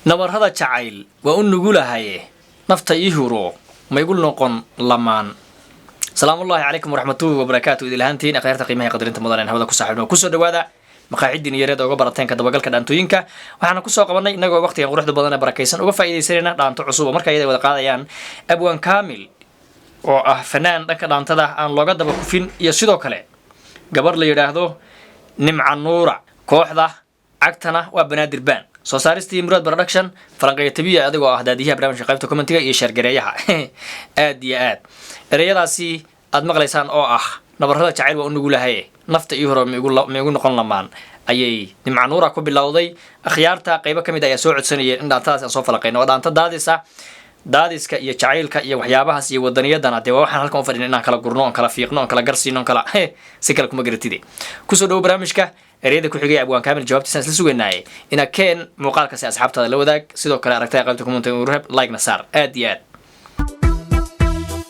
نبر هذا جعيل وأن نقول هاي نفط يهرو ما يقول نقن لمان. سلام الله عليكم ورحمة الله وبركاته. إذا لهانتين أخيرا قيمة قدر أنت مدرين هذا كسحبنا وكسر دوادا مقاعد نيرة دوغا برتين كدبقل كدانتوينكا waxaana ku soo qabanay inagoo waqtiga quruxda badan ee barakaysan uga faa'iideysanayna dhaanto cusub marka ay wada qaadayaan abwan kaamil oo ah fanaan dhanka dhaantada aan looga daba kufin iyo sidoo kale gabar la yiraahdo nimca nuura kooxda agtana waa banaadir baan soo saaristii murad production falanqeeyo tabiya adigoo ah daadiyaha barnaamijka qaybta commentiga iyo sheergareeyaha aad iyo aad ereyadaasi aad maqlaysaan oo ah nabarrada jacayl waa ugu lahaye nafta iyo hore ma igu noqon lamaan ayay nimca nuura ku bilowday akhyaarta qaybo kamid ah ayaa soo codsanayeen in dhaantadaas aan soo falaqeyno oo dhaanta daadiska iyo jacaylka iyo waxyaabahaas iyo wadaniyadana dee waxaan halkan u fadhinay inaan kala gurno oon kala fiiqno oon kala garsiino oon kala si kale kuma garatide kusoo dhawo barnaamijka ereyada ku xigay abwaan kaamil jawaabtiisa isla sugaynaaye ina keen muuqaalkaasi asxaabtaada la wadaag sidoo kale aragtay qaybta commentiga u reeb like na saar aad iyo aad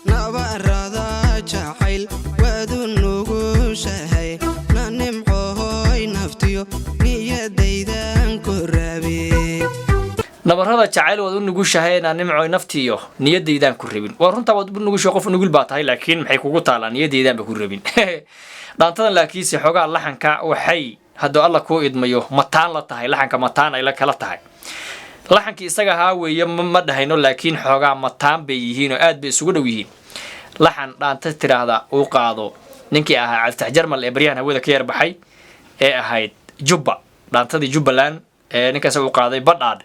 nabarrada jacayl waadu nugushahay na nimcohoy naftiyo niyadaydan ku rabin nabarrada jacayl waad u nugushahay na nimcoy naftiyo niyadaydan ku rabin waa runta waad u nugushahay qof nugul baa tahay laakiin maxay kugu taalaa niyadaydan ba ku rabin dhaantadan laakiin si xogaa laxanka waxay hadoo alla ku idmayo mataan la tahay laxanka mataan ay la kala tahay laxankii isaga haa weeye ma dhahayno laakiin xogaa mataan bay yihiin oo aad bay isugu dhow yihiin laxan dhaanta tiraahda uu qaado ninkii ahaa Cabditax Jarmal ee baryahan hawada ka yar baxay ee ahayd Jubba dhaantadii Jubbaland ee ninkaas uu qaaday badhaad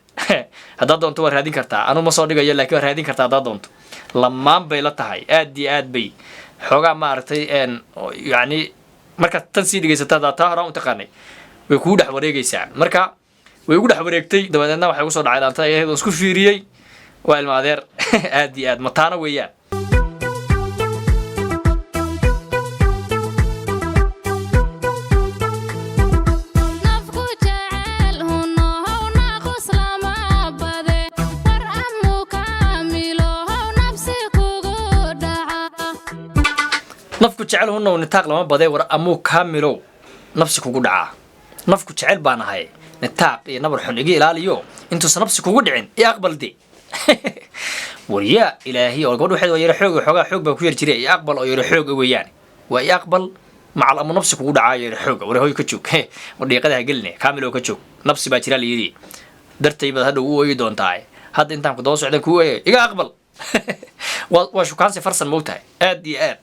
hadda doonto war raadin kartaa anu ma soo dhigayo laakiin war raadin kartaa hadda doonto lamaan bay la tahay aad iyo aad bay xogaa ma aragtay yani marka tan sii dhigaysataa taa hore u taqaanay way ku dhex wareegaysaa marka way ugu dhex wareegtay dabadeedna waxay ugu soo dhacay dhaantada iyadoo isku fiiriyay waa ilma adeer aad iyo aad mataana weeyaan nafku jecel hunno nitaaq lama baday war amuu kaamilo nafsi kugu dhaca nafku jecel baan ahay nitaaq iyo nabar xun iga ilaaliyo intuusan nafsi kugu dhicin i aqbalde wariya ilaahi oo gabadhu waxay yara xoog baa ku yar jiray i aqbal oo yara xoog weeyaan waa i aqbal macal amu nafsi kugu dhaca yara xoog war hooy ka joog wadhiiqada gelne kaamilo ka joog nafsi baa jira leeyidi dartay bad hadda uu ooyi doontaa hadda intaan ku daba socdan ku ooyay iga aqbal waa shukaansi farsan moogtahay aad iyo aad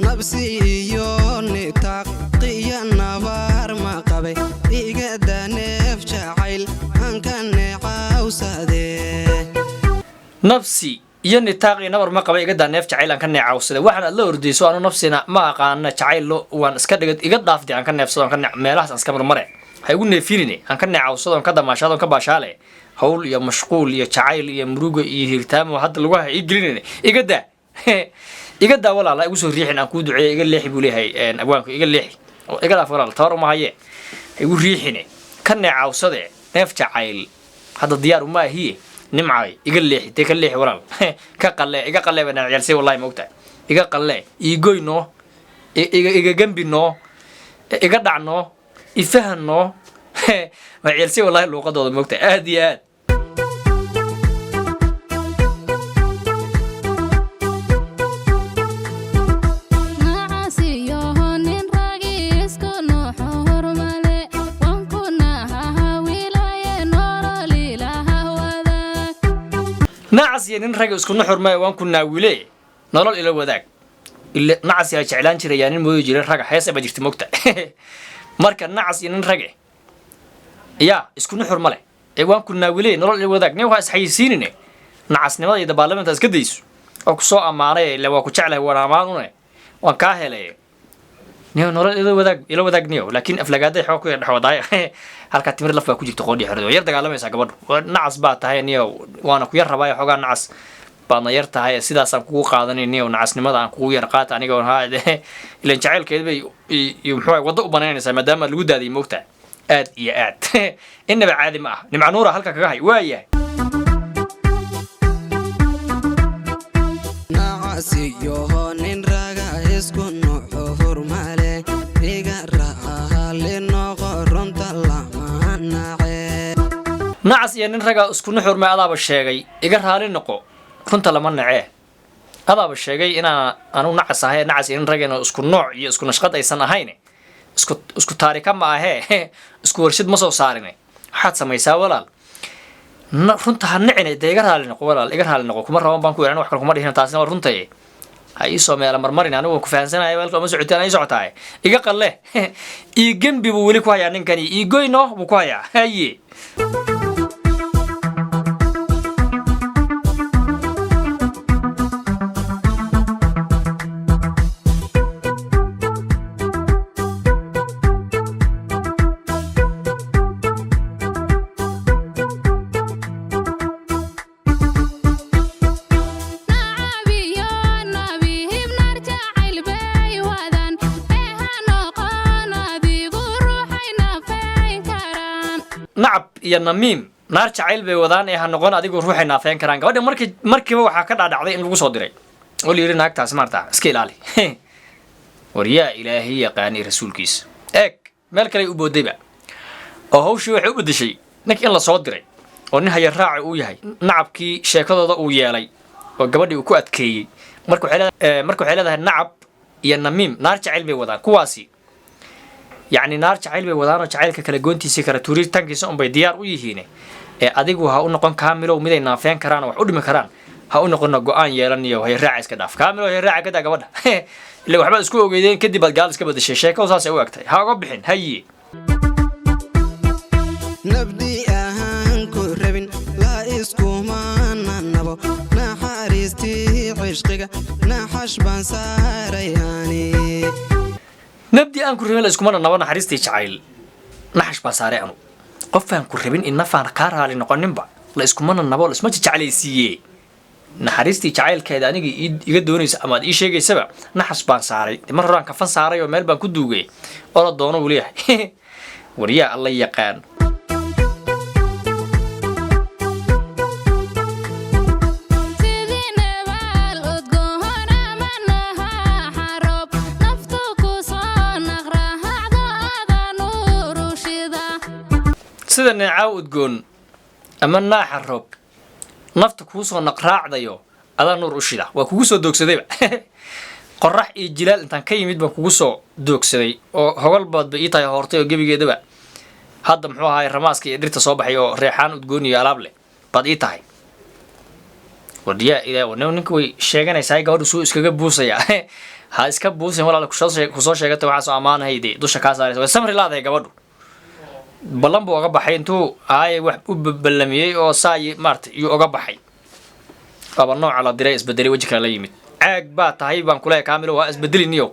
nabsi iyo nitaaq qiya nabar ma qabay iga daneef jacayl anka neecawsade nafsi iyo nitaaq iyo nabar ma qabay iga daneef jacayl anka neecawsade waxaan aad la ordayso aanu nafsina ma aqaana jacayl waan iska dhigad iga dhaafdi anka neefsado anka meelahaas aan iska marmare hay ugu neefinine anka neecawsado anka damaashado anka baashaale hawl iyo mashquul iyo jacayl iyo murugo iyo hirtaamo hadda lagu hay gelinayna iga daa walaal igu soo riixin aan ku duceeyo iga leexi buu leeyahay abwaanku iga leexi oo iga dhaaf walaal tawar uma haye igu riixine ka neecawsade neef jacayl hadda diyaar uma ahiye nimcay iga leexi te ka leexi walaal ka qalle iga qalle bana ciyalsay wallahi ma ogtahay iga qalle igoyno iga gambino iga dhacno ifahano ma ciyalsay wallahi luuqadooda ma ogtahay aad iyo aad نعس يعني نرجع اسكون حرمة وانكون ناويله نرال إلى وداك إلا نعس يا شعلان شري يعني مو يجري رجع حيس بجرت مقطع مركز نعس يعني نرجع يا اسكون حرمة له وانكون ناويله نرال إلى وداك نيوها حيسينني نعس نما إذا بالله من تسكديس أو كسوء أمانة لو أكو شعله ورا مانونه وانكاهله نيو نرال إلى وداك نيو لكن أفلاقات يحوكوا يحوضاي halka timir laf baa ku jirto qoodhi xirdo yar dagaalamaysa gabadhu nacas baa tahay niyo waana ku yar rabay xogaa nacas baadna yar tahay sidaas aan kugu qaadanay niyo nacasnimada aan kugu yar qaata aniga oo haade ilaan jacaylkeed bay iyo muxuu wada u banaanaysaa maadaama lagu daadiy moogta aad iyo aad inaba caadi ma ah nimca nuura halka kaga hay waayahay nacas iyo nin raga isku nuuxo hurmale iga raali noqo runta lama nace nacas iyo nin raga isku nuxur ma adaaba sheegay iga raali noqo runta lama nacee adaaba sheegay inaan anu nacas ahay nacas iyo nin ragana isku nooc iyo isku nashqad aysan ahayn isku taarika ma ahee isku warshad ma soo saarin waxaad samaysaa walaal runta ha nicine dee iga raali noqo walaal iga raali noqo kuma raban baan ku yeelan wax kale kuma dhihin taasina waa runtaye ha ii soo meela marmarin anigu waan ku fahansanaya weelka ma socotaan ay socotaay iga qalle ii gembi buu weli ku hayaa ninkani ii goyno buu ku hayaa haye nacab iyo namiim naar jacayl bay wadaan ee ha noqon adigu ruuxay naafeen karaan gabadha markiiba waxaa ka dhaadhacday in lagu soo diray oo la yiri naagtaas maarta iska ilaali war yaa ilaahay yaqaani rasuulkiisa eeg meel kale u boodayba oo hawshii waxay u bedeshay nink in la soo diray oo nin haya raaci uu yahay nacabkii sheekadooda uu yeelay oo gabadhii uu ku adkeeyey marka waxay leedahay nacab iyo namiim naar jacayl bay wadaan kuwaasi يعني نار جعيل بودانو جعيلka kala goontiisa kala tuuritankiisa un bay diyaar u yihiin ee adigu ha u noqon kaamilo mid ay naafeen karaan wax u dhimi karaan ha u noqon go'aan yeelanayo hay raac iska dhaaf kaamilo hay raac kada gabadha ilaa waxba isku ogeydeen kadib aad gaal iska badashay sheeko saas ay u agtay ha uga bixin haye nabdi ahaan ku rabin la isku maanabo naxariisti cishqiga naxash baan saarayani nabdi aan ku rabin la isku maanabo naxariisti jacayl naxash baan saaray anu qof aan ku rabin in nafaan ka raali noqoninba la isku maanabo isma jacaylaysiiyay naxariisti jacaylkeeda aniga iga doonaysa ama ii sheegaysaba naxash baan saaray mar horaan kafan saaray oo meel baan ku duugay oo la doono wali yahay wariya alla yaqaan sida neecaw udgoon ama naaxa roob nafta kuu soo naqraacdayo adaa nuur u shida waa kugu soo doogsadayba qorax iyo jilaal intaan ka yimid baan kugu soo doogsaday oo hogol baadba ii tahay hortay oo gebigeedaba hadda muxuu ahaay ramaaska iyo dhirta soo baxay oo reexaan udgoon iyo alaab leh baad ii tahay wadiyaa ilaa ninka way sheeganaysaa gabadhu suu iskaga buusaya ha iska buusin walaal kusoo sheegatay waxaa soo ammaanahayde dusha kaa saaraysa way samri laadahay gabadhu ballan buu uga baxay intuu ay wax u ballamiyay oo saay maartay iyo uga baxay aba nooc la diray isbedeli waji kala yimid aag baa tahay baan kula kaamilo waa isbedeliniyo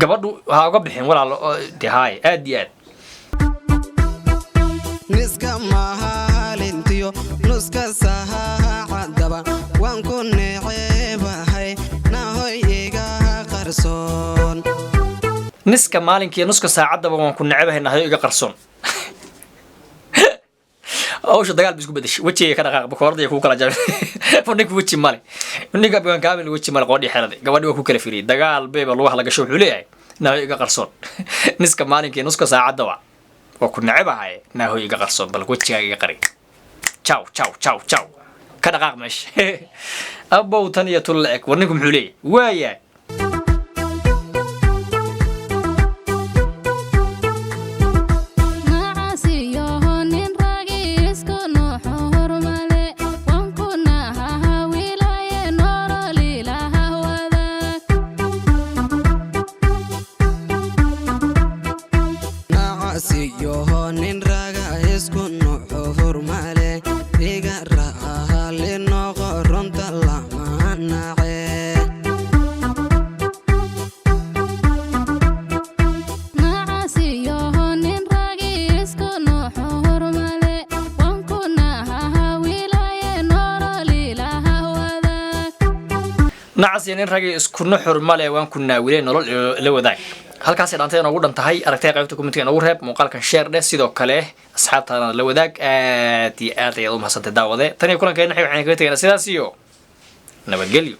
gabadhu ha uga bixin walaal dehay aad iyo aad niska mahalintiyo nuska saacadaba waan ku neeceebahay nahoy iga qarsoon niska maalinkiiyo nuska saacadaba waan ku nacabahay nahoy iga qarsoon awsha dagaal bisku bedeshay wajiga ka dhaqaaq bakoorada ku kala jabay fadhigu waji male ninka baan kaamil waji male qoodhi xirade gabadhi waa ku kala firiyay dagaal beeba lagu halaga show wuxuu leeyahay nahoy iga qarsoon niska maalinkiiyo nuska saacadaba waa ku nacabahay nahoy iga qarsoon bal wajiga iga qari ciao ciao ciao ciao ka dhaqaaq meesh abow tan iyo tul leek warninku muxuu leeyahay waaya nacas in ragay isku nuxur male waan ku naawilay nolol la wadaag halkaas dhaantay ugu dhantahay aragtay qaybta commentiga ugu reeb muuqaalkan share dheh sidoo kale asxaabtaana la wadaag aad iyo aad ayaad u mahadsantahay daawade tan iyo kulankeena waxaan kaga tagaynaa sidaas iyo nabadgelyo